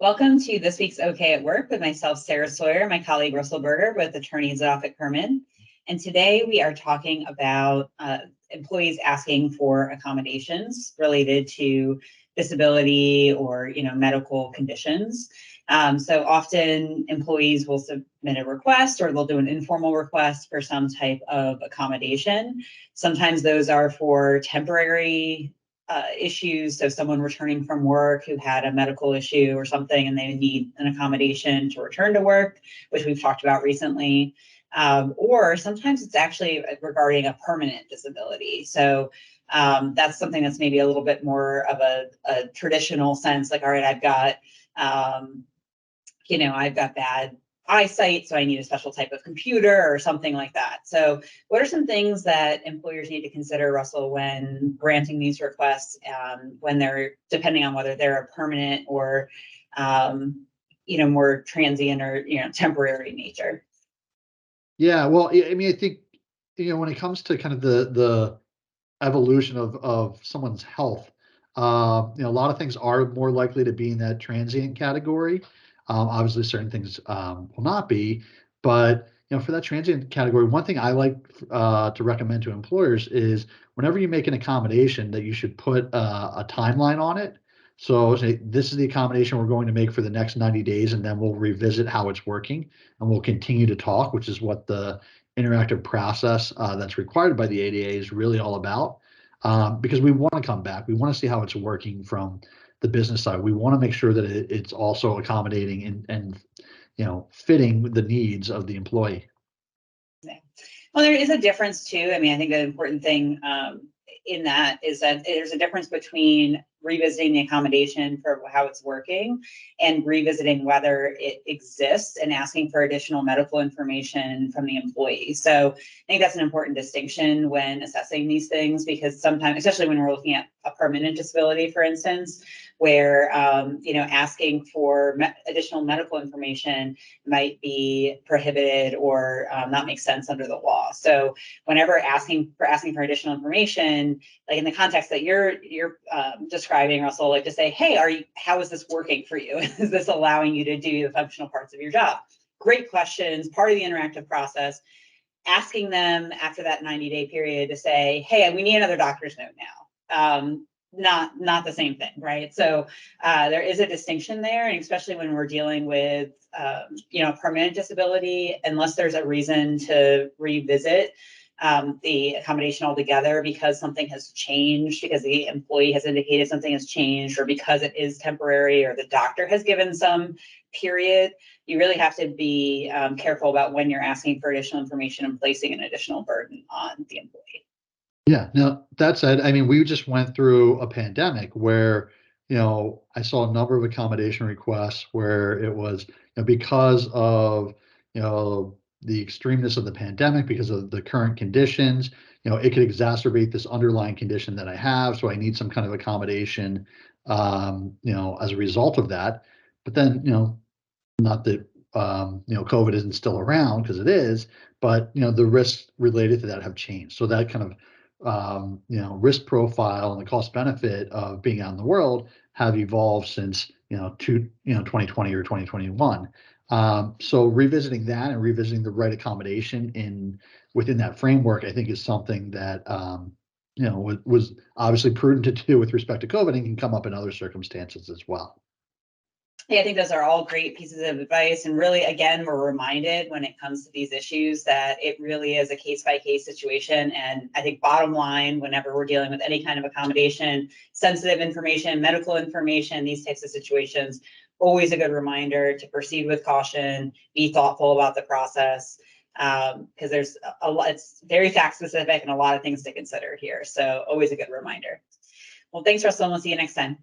Welcome to this week's OK at Work with myself, Sarah Sawyer, and my colleague, Russell Berger, both attorneys at Offit Kurman. And today we are talking about employees asking for accommodations related to disability or medical conditions. So often employees will submit a request or they'll do an informal request for some type of accommodation. Sometimes those are for temporary issues. So someone returning from work who had a medical issue or something and they need an accommodation to return to work, which we've talked about recently. Or sometimes it's actually regarding a permanent disability. So that's something that's maybe a little bit more of a traditional sense, like, all right, I've got bad eyesight, so I need a special type of computer or something like that. So what are some things that employers need to consider, Russell, when granting these requests, when they're, depending on whether they're a permanent or, more transient or, temporary nature? Yeah, well, I mean, I think, when it comes to kind of the evolution of someone's health, a lot of things are more likely to be in that transient category. Obviously, certain things will not be, but for that transient category, one thing I like to recommend to employers is whenever you make an accommodation, that you should put a timeline on it. So say this is the accommodation we're going to make for the next 90 days, and then we'll revisit how it's working, and we'll continue to talk, which is what the interactive process that's required by the ADA is really all about. Because we want to come back, we want to see how it's working from the business side. We want to make sure that it's also accommodating and fitting the needs of the employee. Yeah. Well, there is a difference too. I mean, I think the important thing in that is that there's a difference between revisiting the accommodation for how it's working and revisiting whether it exists and asking for additional medical information from the employee. So I think that's an important distinction when assessing these things, because sometimes, especially when we're looking at a permanent disability, for instance, where asking for additional medical information might be prohibited or not make sense under the law. So whenever asking for additional information, like in the context that you're describing, Russell, like to say, hey, how is this working for you? Is this allowing you to do the functional parts of your job? Great questions, part of the interactive process. Asking them after that 90-day period to say, hey, we need another doctor's note now. Not the same thing, right? So there is a distinction there, and especially when we're dealing with permanent disability, unless there's a reason to revisit the accommodation altogether because something has changed, because the employee has indicated something has changed, or because it is temporary, or the doctor has given some period, you really have to be careful about when you're asking for additional information and placing an additional burden on the employee. Yeah. Now, that said, I mean, we just went through a pandemic where, I saw a number of accommodation requests where it was, because of, the extremeness of the pandemic, because of the current conditions, it could exacerbate this underlying condition that I have. So I need some kind of accommodation, as a result of that. But then, not that, COVID isn't still around, because it is, but, the risks related to that have changed. So that kind of, risk profile and the cost benefit of being out in the world have evolved since, 2020 or 2021. So revisiting that and revisiting the right accommodation within that framework, I think is something that, was obviously prudent to do with respect to COVID and can come up in other circumstances as well. Yeah, I think those are all great pieces of advice. And really, again, we're reminded when it comes to these issues that it really is a case-by-case situation. And I think bottom line, whenever we're dealing with any kind of accommodation, sensitive information, medical information, these types of situations, always a good reminder to proceed with caution, be thoughtful about the process, because there's a lot, it's very fact-specific and a lot of things to consider here. So always a good reminder. Well, thanks, Russell, and we'll see you next time.